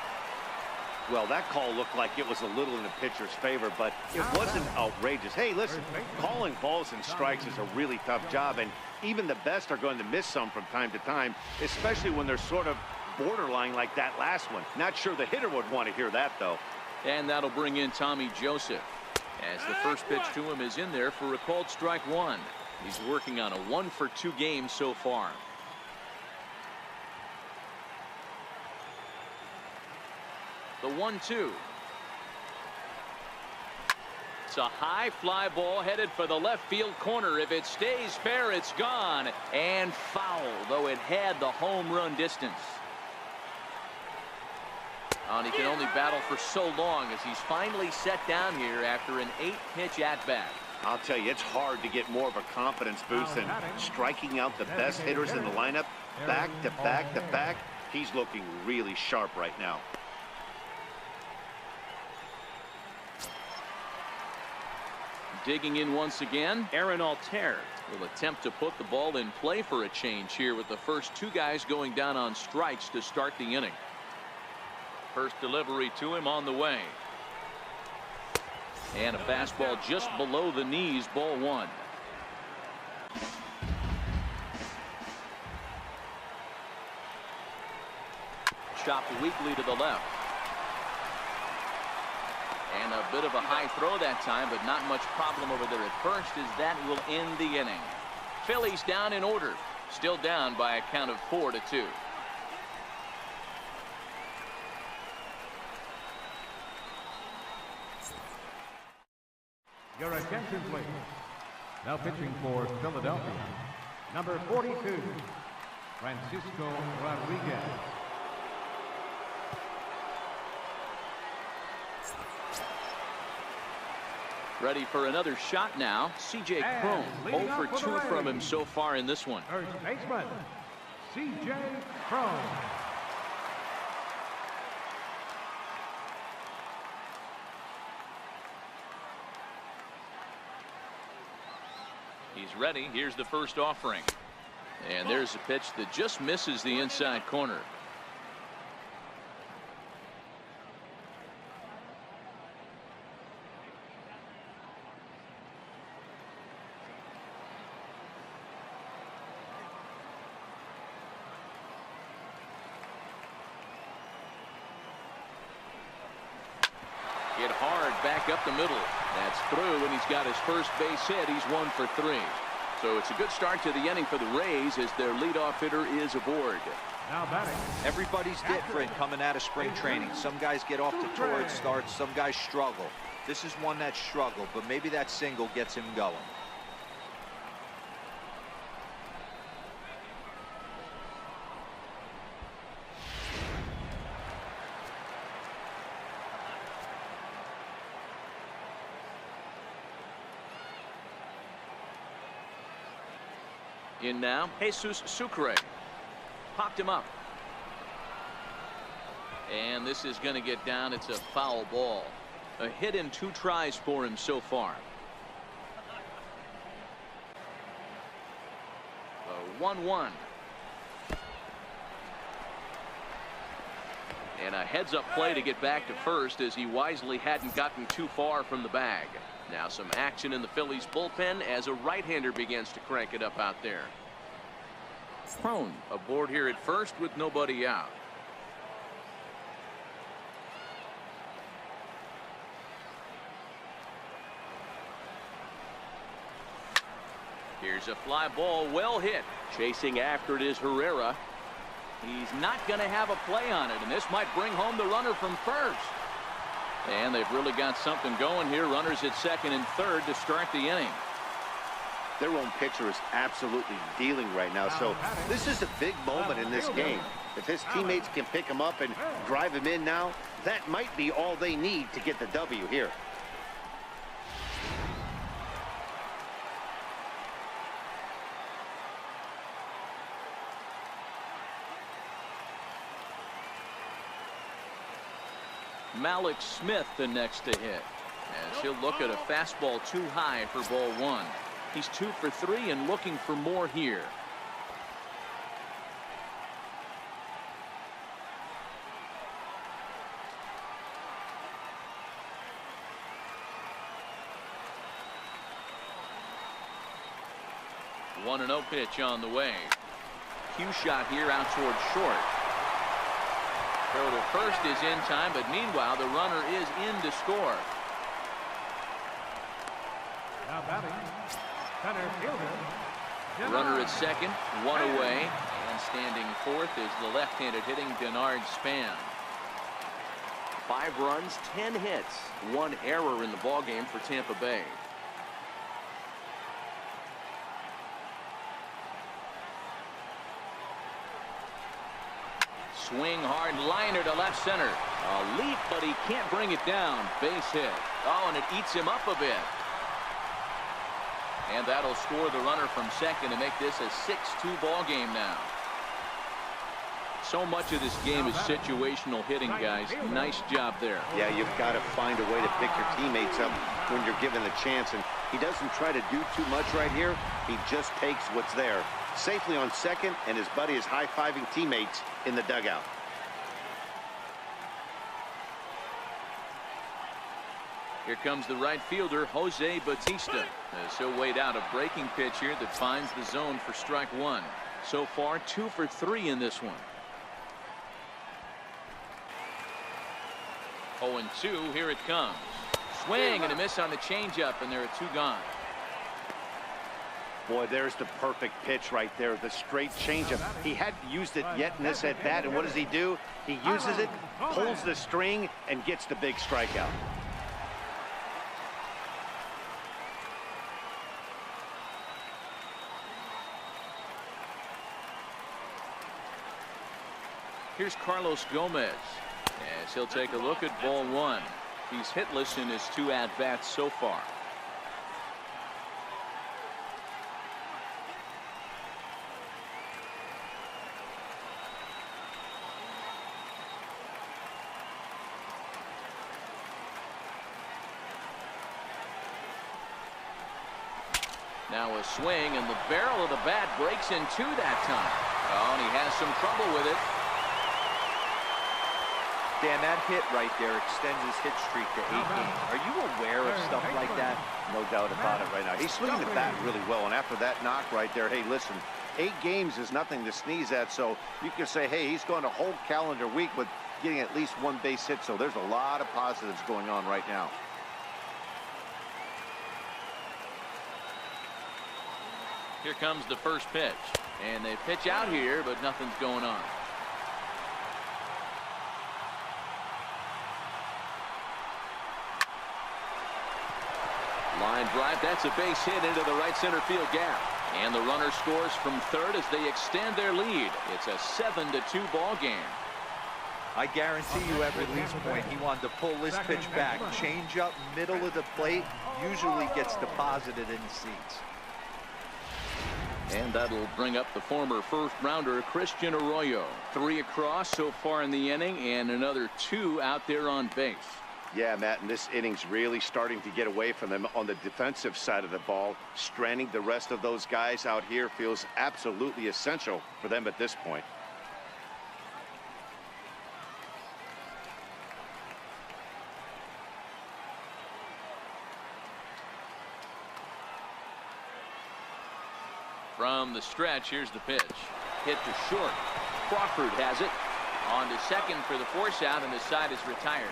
Well, that call looked like it was a little in the pitcher's favor, but it wasn't outrageous. Hey, listen, calling balls and strikes is a really tough job, and even the best are going to miss some from time to time, especially when they're sort of borderline like that last one. Not sure the hitter would want to hear that, though. And that'll bring in Tommy Joseph, as the first pitch to him is in there for a called strike 1. He's working on a 1 for 2 game so far. The 1-2. It's a high fly ball headed for the left field corner. If it stays fair, it's gone and foul, though it had the home run distance. And he can only battle for so long as he's finally set down here after an 8-pitch at-bat. I'll tell you, it's hard to get more of a confidence boost than striking out the best hitters in the lineup back to back to back. He's looking really sharp right now. Digging in once again, Aaron Altair will attempt to put the ball in play for a change here with the first 2 guys going down on strikes to start the inning. First delivery to him on the way. And a fastball just below the knees, ball 1. Chopped weakly to the left. And a bit of a high throw that time, but not much problem over there at first, as that will end the inning. Phillies down in order. Still down by a count of 4-2. Your attention, please. Now pitching for Philadelphia, number 42, Francisco Rodriguez. Ready for another shot now. C.J. Cron, 0 for 2 from him so far in this one. First baseman, C.J. Cron. He's ready. Here's the first offering. And there's a pitch that just misses the inside corner. Hit hard back up the middle. That's through, and he's got his first base hit. He's 1 for 3. So it's a good start to the inning for the Rays as their leadoff hitter is aboard. Now batting. Everybody's different coming out of spring training. Some guys get off to torrid starts. Some guys struggle. This is one that struggled, but maybe that single gets him going. In now, Jesus Sucre. Popped him up. And this is going to get down. It's a foul ball. A hit in 2 tries for him so far. A 1-1. And a heads-up play to get back to first as he wisely hadn't gotten too far from the bag. Now some action in the Phillies bullpen as a right-hander begins to crank it up out there. Cron aboard here at first with nobody out. Here's a fly ball, well hit. Chasing after it is Herrera. He's not going to have a play on it, and this might bring home the runner from first. And they've really got something going here. Runners at second and third to start the inning. Their own pitcher is absolutely dealing right now, so this is a big moment in this game. If his teammates can pick him up and drive him in now, that might be all they need to get the W here. Malik Smith the next to hit, as he'll look at a fastball too high for ball 1. He's 2 for 3 and looking for more here. One and 0 pitch on the way. Cue shot here out towards short. Throw to first is in time, but meanwhile the runner is in to score. Now batting. Center fielder. Runner at second, 1 away, and standing fourth is the left-handed hitting Denard Span. 5 runs, 10 hits, 1 error in the ballgame for Tampa Bay. Swing hard liner to left center. A leap, but he can't bring it down. Base hit. Oh, and it eats him up a bit. And that'll score the runner from second to make this a 6-2 ball game now. So much of this game is situational hitting, guys. Nice job there. Yeah, you've got to find a way to pick your teammates up when you're given the chance, and he doesn't try to do too much right here. He just takes what's there. Safely on second, and his buddy is high-fiving teammates in the dugout. Here comes the right fielder, Jose Bautista. As he'll wait out a breaking pitch here that finds the zone for strike 1. So far, 2 for 3 in this one. 0-2, here it comes. Swing and a miss on the changeup, and there are 2 gone. Boy, there's the perfect pitch right there, the straight changeup. He hadn't used it yet in this at-bat, and what does he do? He uses it, pulls the string, and gets the big strikeout. Here's Carlos Gomez, as he'll take a look at ball 1. He's hitless in his 2 at-bats so far. Now a swing, and the barrel of the bat breaks in two that time. Oh, and he has some trouble with it. Dan, that hit right there extends his hit streak to 8 games. Are you aware of stuff like that? No doubt about it right now. He's swinging the bat really well, and after that knock right there, hey, listen, 8 games is nothing to sneeze at, so you can say, hey, he's gone a whole calendar week with getting at least 1 base hit, so there's a lot of positives going on right now. Here comes the first pitch, and they pitch out here, but nothing's going on. Line drive, that's a base hit into the right center field gap. And the runner scores from third as they extend their lead. It's a 7-2 ball game. I guarantee you at release point, he wanted to pull this pitch back. Change up, middle of the plate, usually gets deposited in the seats. And that'll bring up the former first-rounder Christian Arroyo. 3 across so far in the inning, and another 2 out there on base. Yeah, Matt, and this inning's really starting to get away from them on the defensive side of the ball. Stranding the rest of those guys out here feels absolutely essential for them at this point. From the stretch, here's the pitch. Hit to short. Crawford has it. On to second for the force out, and the side is retired.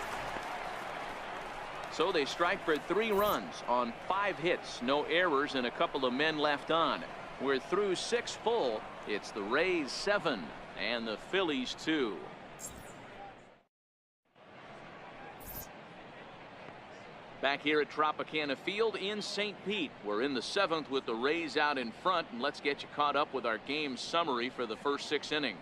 So they strike for 3 runs on 5 hits, no errors, and a couple of men left on. We're through 6 full. It's the Rays 7 and the Phillies 2. Back here at Tropicana Field in St. Pete. We're in the 7th with the Rays out in front, and let's get you caught up with our game summary for the first 6 innings.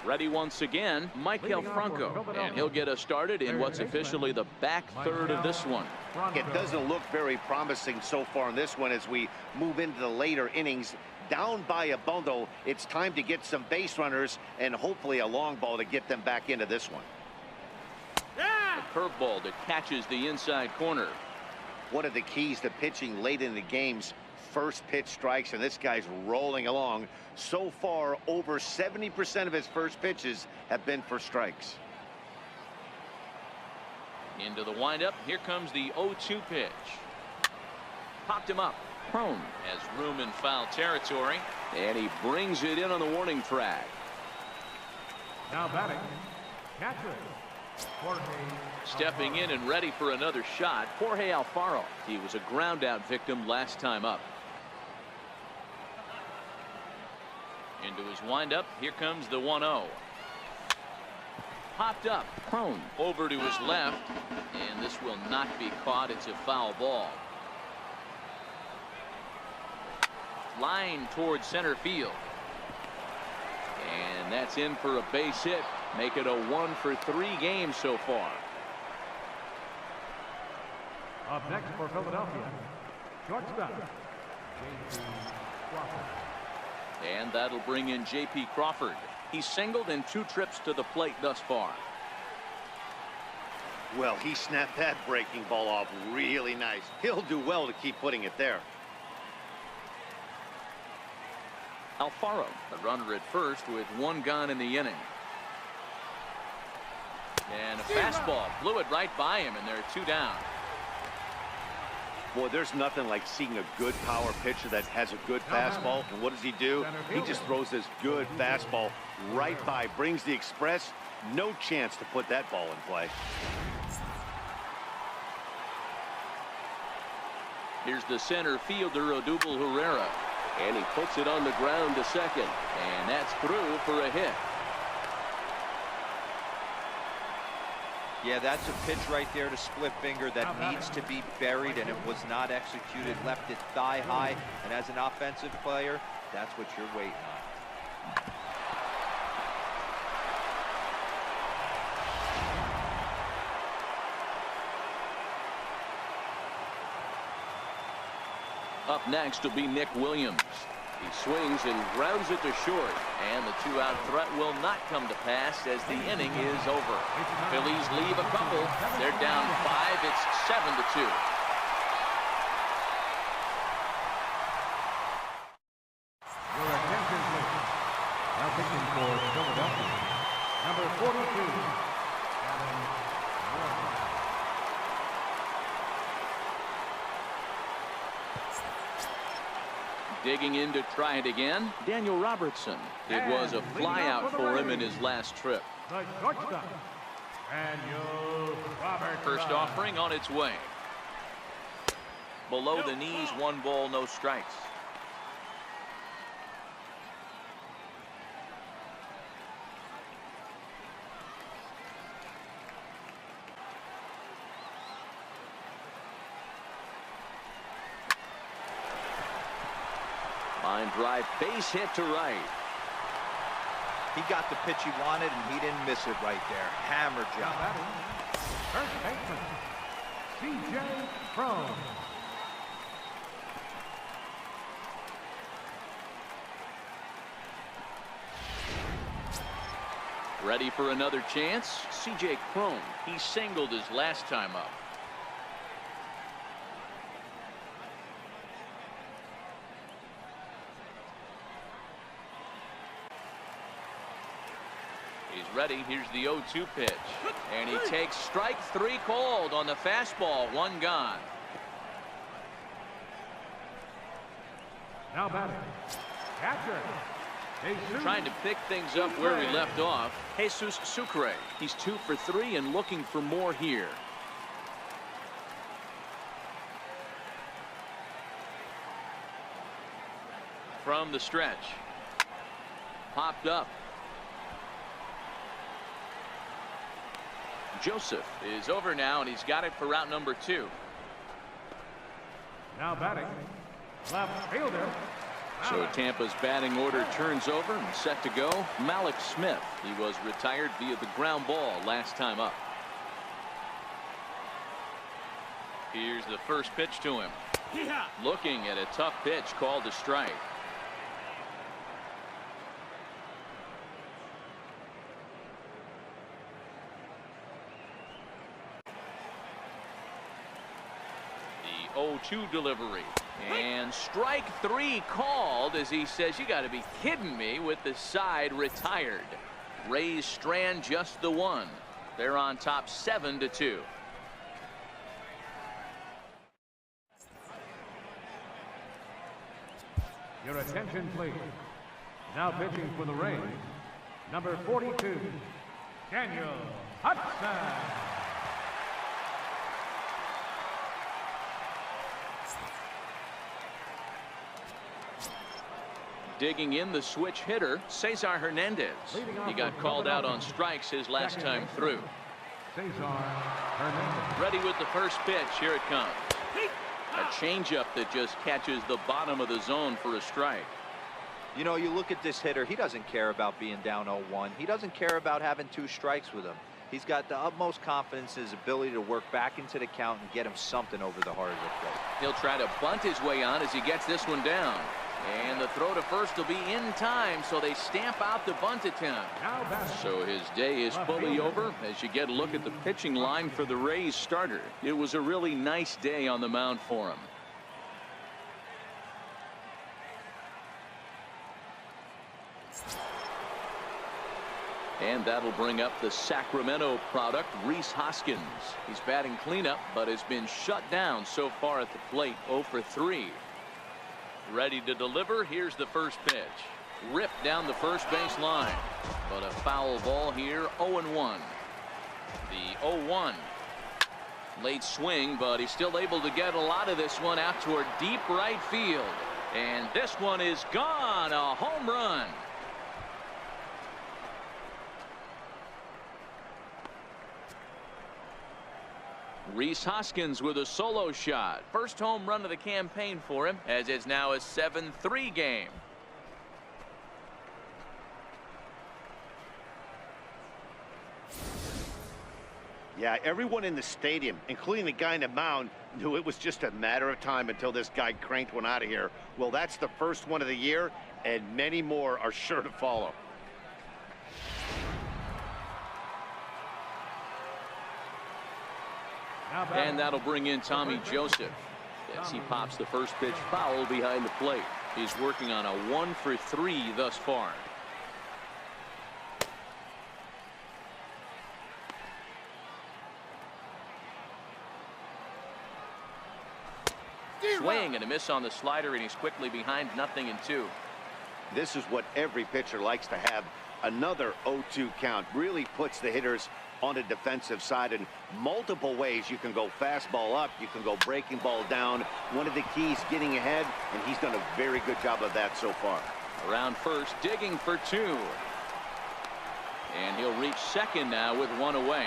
Ready once again, Michael Franco, and he'll get us started in what's officially the back third of this one. It doesn't look very promising so far in this one as we move into the later innings. Down by a bundle, it's time to get some base runners and hopefully a long ball to get them back into this one. A curveball that catches the inside corner. One of the keys to pitching late in the game's first pitch strikes, and this guy's rolling along. So far, over 70% of his first pitches have been for strikes. Into the windup. Here comes the 0-2 pitch. Popped him up. Prone has room in foul territory, and he brings it in on the warning track. Now batting, catcher. Stepping in and ready for another shot, Jorge Alfaro. He was a ground out victim last time up. Into his windup. Here comes the 1-0. Popped up. Prone over to his left, and this will not be caught. It's a foul ball. Line towards center field, and that's in for a base hit. Make it a 1-for-3 game so far. Up next for Philadelphia, shortstop, J.P. Crawford. And that'll bring in J.P. Crawford. He's singled in 2 trips to the plate thus far. Well, he snapped that breaking ball off really nice. He'll do well to keep putting it there. Alfaro, the runner at first with 1 gone in the inning. And a fastball blew it right by him, and there are 2 down. Boy, there's nothing like seeing a good power pitcher that has a good fastball. And what does he do? He just throws this good fastball right by, brings the express. No chance to put that ball in play. Here's the center fielder, Odubel Herrera. And he puts it on the ground to second. And that's through for a hit. Yeah, that's a pitch right there to split finger that needs to be buried, and it was not executed. Left it thigh high, and as an offensive player, that's what you're waiting on. Up next will be Nick Williams. He swings and grounds it to short, and the two-out threat will not come to pass as the inning is over. Phillies leave a couple. They're down 5. It's 7-2. Your attention, please. Now pitching for Philadelphia, number 42. Digging in to try it again, Daniel Robertson. It was a flyout for him in his last trip. The shortstop, Daniel Robertson. First offering on its way. Below the knees, 1 ball, no strikes. Line drive, base hit to right. He got the pitch he wanted, and he didn't miss it right there. Hammer job. First baseman, C.J. Cron. Ready for another chance? C.J. Cron. He singled his last time up. He's ready. Here's the 0-2 pitch. And he takes strike 3 called on the fastball. 1 gone. Now batting, catcher. Jesus. Trying to pick things up where we left off. Jesus Sucre. He's 2 for 3 and looking for more here. From the stretch. Popped up. Joseph is over now, and he's got it for route number 2. Now batting, left fielder. So Tampa's batting order turns over and set to go. Malik Smith. He was retired via the ground ball last time up. Here's the first pitch to him. Looking at a tough pitch called a strike. The 0-2 delivery. And strike 3 called as he says, you got to be kidding me, with the side retired. Rays strand just the 1. They're on top 7-2. Your attention, please. Now pitching for the Rays, number 42, Daniel Hudson. Digging in, the switch hitter, Cesar Hernandez. He got called out on strikes his last time through. Cesar Hernandez. Ready with the first pitch. Here it comes. A changeup that just catches the bottom of the zone for a strike. You know, you look at this hitter, he doesn't care about being down 0-1. He doesn't care about having 2 strikes with him. He's got the utmost confidence in his ability to work back into the count and get him something over the heart of the plate. He'll try to bunt his way on as he gets this one down. And the throw to first will be in time, so they stamp out the bunt attempt. So his day is fully over as you get a look at the pitching line for the Rays starter. It was a really nice day on the mound for him. And that'll bring up the Sacramento product, Rhys Hoskins. He's batting cleanup, but has been shut down so far at the plate, 0 for 3. Ready to deliver. Here's the first pitch. Ripped down the first base line. But a foul ball here, 0-1. The 0-1. Late swing, but he's still able to get a lot of this one out toward deep right field. And this one is gone. A home run. Rhys Hoskins with a solo shot. First home run of the campaign for him, as it's now a 7-3 game. Yeah, everyone in the stadium, including the guy in the mound, knew it was just a matter of time until this guy cranked one out of here. Well, that's the first one of the year, and many more are sure to follow. And that'll bring in Tommy Joseph as he pops the first pitch foul behind the plate. He's working on a 1-for-3 thus far. Swing and a miss on the slider, and he's quickly behind 0-2. This is what every pitcher likes to have. Another 0-2 count really puts the hitters on the defensive side in multiple ways. You can go fastball up, you can go breaking ball down. One of the keys, getting ahead, and he's done a very good job of that so far. Around first, digging for 2. And he'll reach second now with 1 away.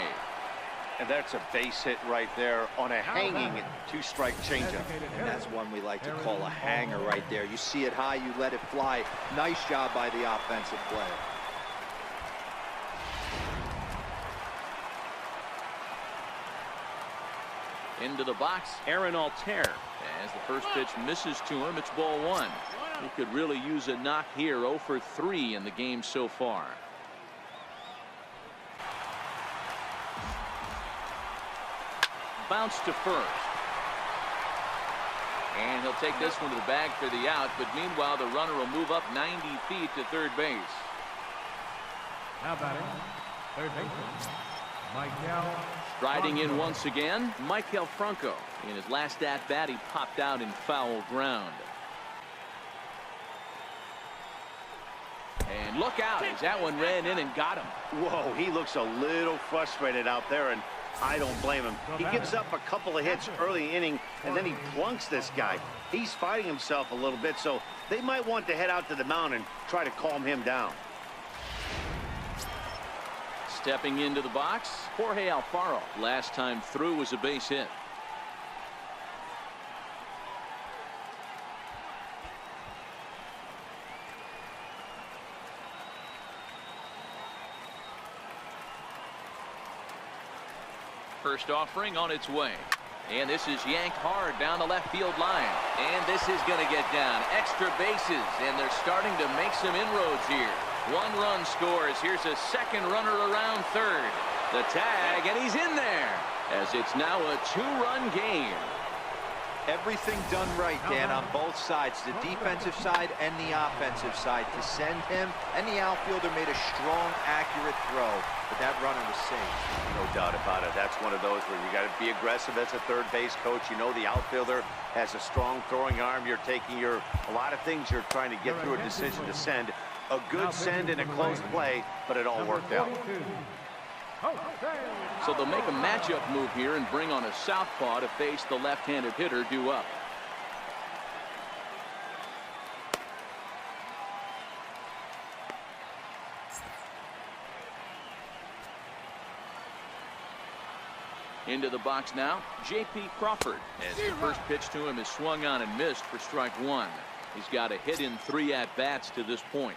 And that's a base hit right there on a hanging 2-strike changeup. And that's one we like to call a hanger right there. You see it high, you let it fly. Nice job by the offensive player. Into the box, Aaron Altair. As the first pitch misses to him, it's ball 1. He could really use a knock here. 0-for-3 in the game so far. Bounce to first. And he'll take this one to the bag for the out, but meanwhile the runner will move up 90 feet to third base. Now batting, third baseman, Michael. Striding in once again, Michael Franco. In his last at-bat, he popped out in foul ground. And look out, as that one ran in and got him. Whoa, he looks a little frustrated out there, and I don't blame him. He gives up a couple of hits early inning, and then he plunks this guy. He's fighting himself a little bit, so they might want to head out to the mound and try to calm him down. Stepping into the box, Jorge Alfaro. Last time through was a base hit. First offering on its way. And this is yanked hard down the left field line. And this is going to get down. Extra bases, and they're starting to make some inroads here. 1 run scores. Here's a second runner around third. The tag, and he's in there, as it's now a 2-run game. Everything done right, Dan, on both sides, the defensive side and the offensive side. To send him, and the outfielder made a strong, accurate throw, but that runner was safe. No doubt about it. That's one of those where you got to be aggressive as a third base coach. You know the outfielder has a strong throwing arm. You're taking a lot of things you're trying to get through a decision to send. A good send and a close play, but it all worked out. So they'll make a matchup move here and bring on a southpaw to face the left-handed hitter due up. Into the box now, J.P. Crawford, as the first pitch to him is swung on and missed for strike 1. He's got a hit in 3 at-bats to this point.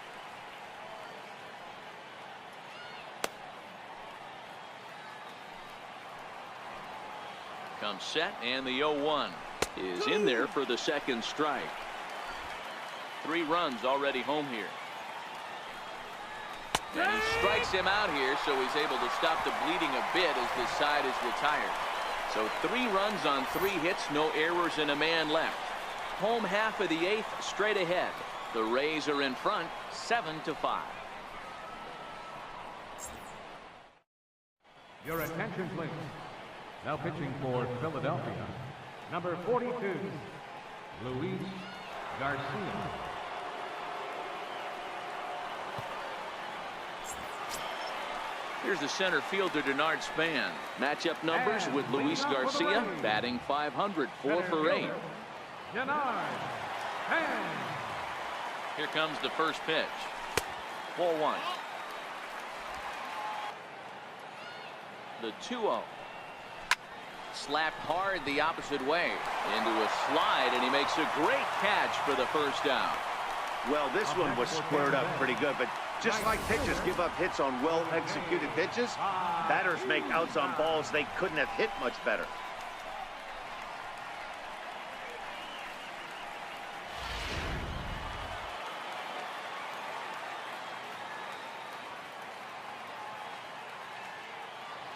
Comes set, and the 0-1 is in there for the second strike. 3 runs already home here. And he strikes him out here, so he's able to stop the bleeding a bit as the side is retired. So 3 runs on 3 hits, no errors, and a man left. Home half of the 8th, straight ahead. The Rays are in front, 7-5. Your attention, please. Now pitching for Philadelphia, number 42, Luis Garcia. Here's the center fielder, Denard Span. Matchup numbers with Luis Garcia batting .500, 4 for 8. Denard Span. Here comes the first pitch. Ball 1. The 2-0. Slapped hard the opposite way into a slide, and he makes a great catch for the first down. Well, this one was squared up pretty good, but Just like pitchers give up hits on well-executed pitches, batters make outs on balls they couldn't have hit much better.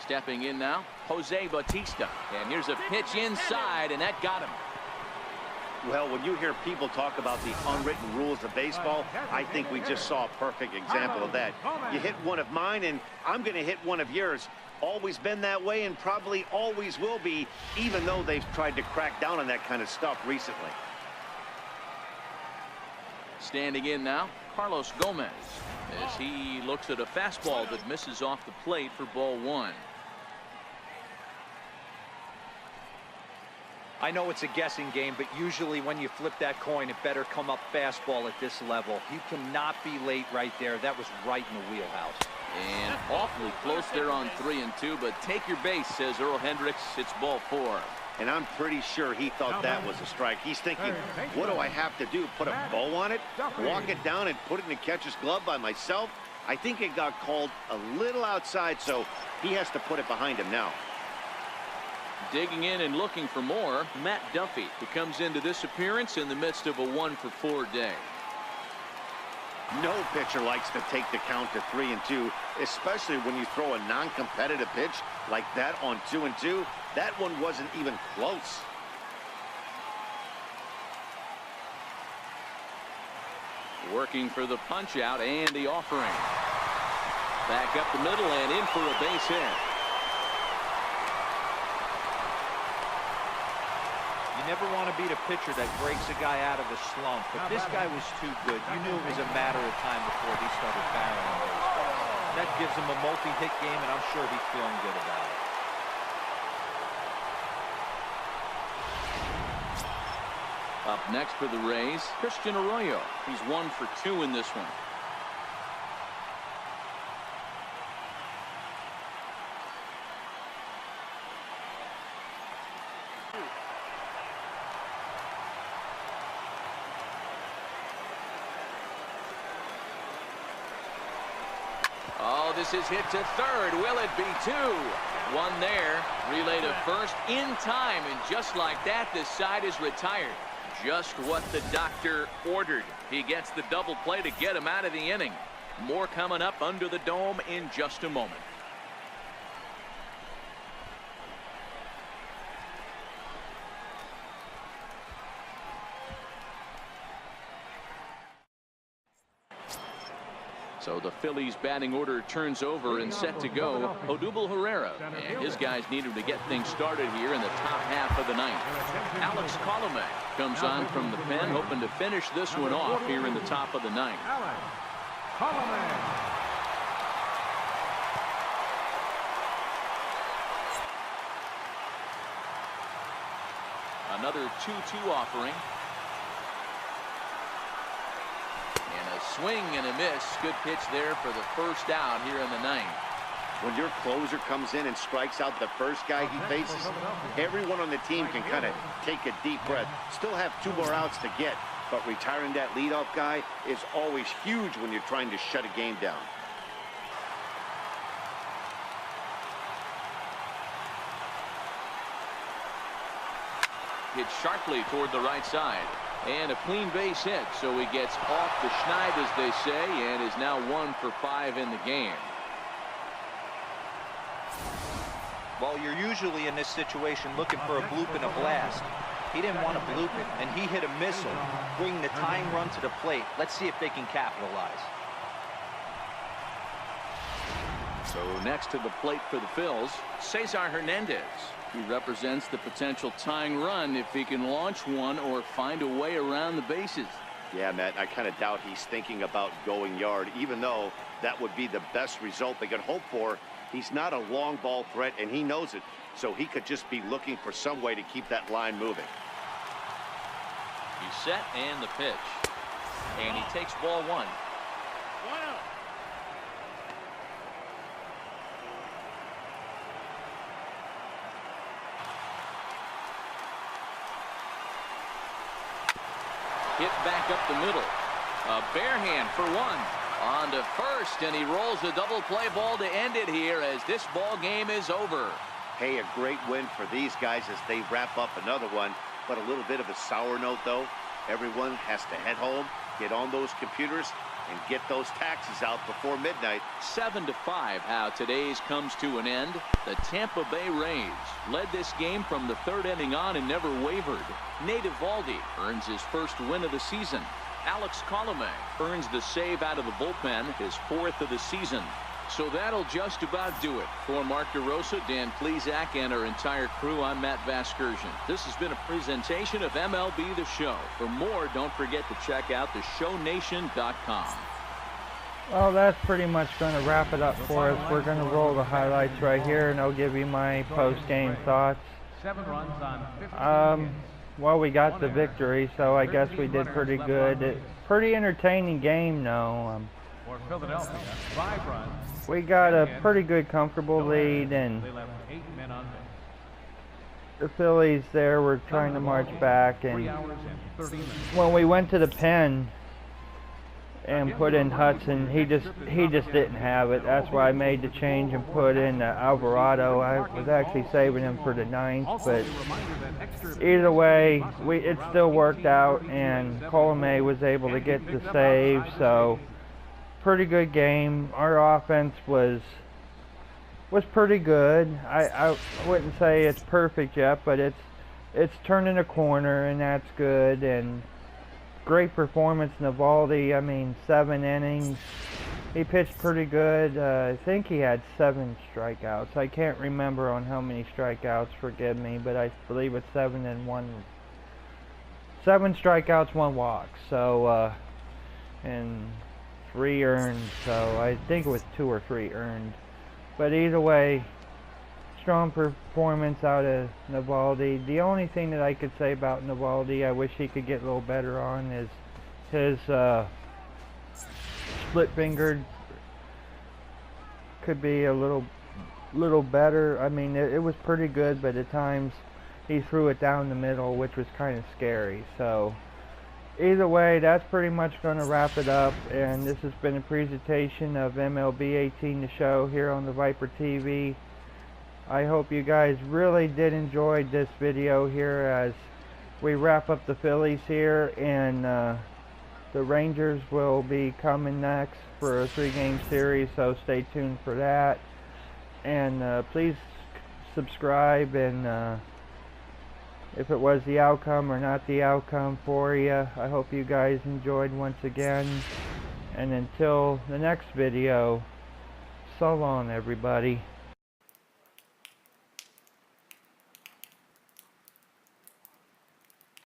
Stepping in now, Jose Bautista. And here's a pitch inside, and that got him. Well, when you hear people talk about the unwritten rules of baseball, I think we just saw a perfect example of that. You hit one of mine, and I'm going to hit one of yours. Always been that way and probably always will be, even though they've tried to crack down on that kind of stuff recently. Standing in now, Carlos Gomez, as he looks at a fastball that misses off the plate for ball one. I know it's a guessing game, but usually when you flip that coin, it better come up fastball at this level. You cannot be late right there. That was right in the wheelhouse. And awfully close there on 3-2, but take your base, says Earl Hendricks. It's ball four. And I'm pretty sure he thought that was a strike. He's thinking, what do I have to do? Put a bow on it? Walk it down and put it in the catcher's glove by myself? I think it got called a little outside, so he has to put it behind him now. Digging in and looking for more, Matt Duffy, who comes into this appearance in the midst of a 1-for-4 day. No pitcher likes to take the count to 3-2, especially when you throw a non-competitive pitch like that on 2-2. That one wasn't even close. Working for the punch out and the offering. Back up the middle and in for a base hit. You never want to beat a pitcher that breaks a guy out of a slump, but this guy was too good. You knew it was a matter of time before he started barreling baseball. That gives him a multi-hit game, and I'm sure he's feeling good about it. Up next for the Rays, Christian Arroyo. He's 1 for 2 in this one. Oh, this is hit to third. Will it be 2? One there. Relay to first in time. And just like that, this side is retired. Just what the doctor ordered. He gets the double play to get him out of the inning. More coming up under the dome in just a moment. So the Phillies batting order turns over and set to go. Odubel Herrera and his guys need him to get things started here in the top half of the ninth. Alex Colomé comes on from the pen, hoping to finish this one off here in the top of the ninth. Another 2-2 offering. Swing and a miss. Good pitch there for the first out here in the ninth. When your closer comes in and strikes out the first guy he faces, everyone on the team can kind of take a deep breath. Still have 2 more outs to get, but retiring that leadoff guy is always huge when you're trying to shut a game down. Hit sharply toward the right side. And a clean base hit, so he gets off the schneid, as they say, and is now 1 for 5 in the game. Well, you're usually in this situation looking for a bloop and a blast. He didn't want to bloop it, and he hit a missile, bringing the tying run to the plate. Let's see if they can capitalize. So next to the plate for the Phils, Cesar Hernandez. He represents the potential tying run if he can launch one or find a way around the bases. Yeah, Matt, I kind of doubt he's thinking about going yard, even though that would be the best result they could hope for. He's not a long ball threat, and he knows it, so he could just be looking for some way to keep that line moving. He's set and the pitch. And he takes ball 1. Hit back up the middle. A bare hand for 1. On to first, and he rolls a double play ball to end it here as this ball game is over. Hey, a great win for these guys as they wrap up another one, but a little bit of a sour note, though. Everyone has to head home, get on those computers, and get those taxes out before midnight. 7-5 how today's comes to an end. The Tampa Bay Rays led this game from the third inning on and never wavered. Nate Eovaldi earns his first win of the season. Alex Colomé earns the save out of the bullpen, his fourth of the season. So that'll just about do it. For Mark DeRosa, Dan Plesac, and our entire crew, I'm Matt Vasgersian. This has been a presentation of MLB The Show. For more, don't forget to check out theshownation.com. Well, that's pretty much going to wrap it up for us. We're going to roll the highlights right here, and I'll give you my post-game thoughts. 7 runs on 50 Well, we got the victory, so I guess we did pretty good. Pretty entertaining game, though. for Philadelphia. 5 runs. We got a pretty good, comfortable lead, and They left 8 men on base. the Phillies there were trying to march back. 3 And hours and 30 minutes. when we went to the pen and put in Hudson, he just didn't have it. That's why I made the change and put in Alvarado. I was actually saving him for the 9th, but either way, it still worked out, and Colomé was able to get the save. So pretty good game. Our offense was pretty good. I wouldn't say it's perfect yet, but it's turning a corner, and that's good. And great performance, Eovaldi. I mean, 7 innings. He pitched pretty good. I think he had 7 strikeouts. I can't remember on how many strikeouts, forgive me, but I believe it's 7 strikeouts, 1 walk. So, and 3 earned. So I think it was 2 or 3 earned. But either way, strong performance out of Eovaldi. The only thing that I could say about Eovaldi, I wish he could get a little better on, is his split-fingered could be a little better. I mean, it was pretty good, but at times he threw it down the middle, which was kind of scary. So either way, that's pretty much going to wrap it up, and this has been a presentation of MLB 18 The Show here on the Viper TV. I hope you guys really did enjoy this video here as we wrap up the Phillies here, and the Rangers will be coming next for a 3-game series, so stay tuned for that. And please subscribe, and if it was the outcome or not the outcome for you, I hope you guys enjoyed once again. And until the next video, so long everybody.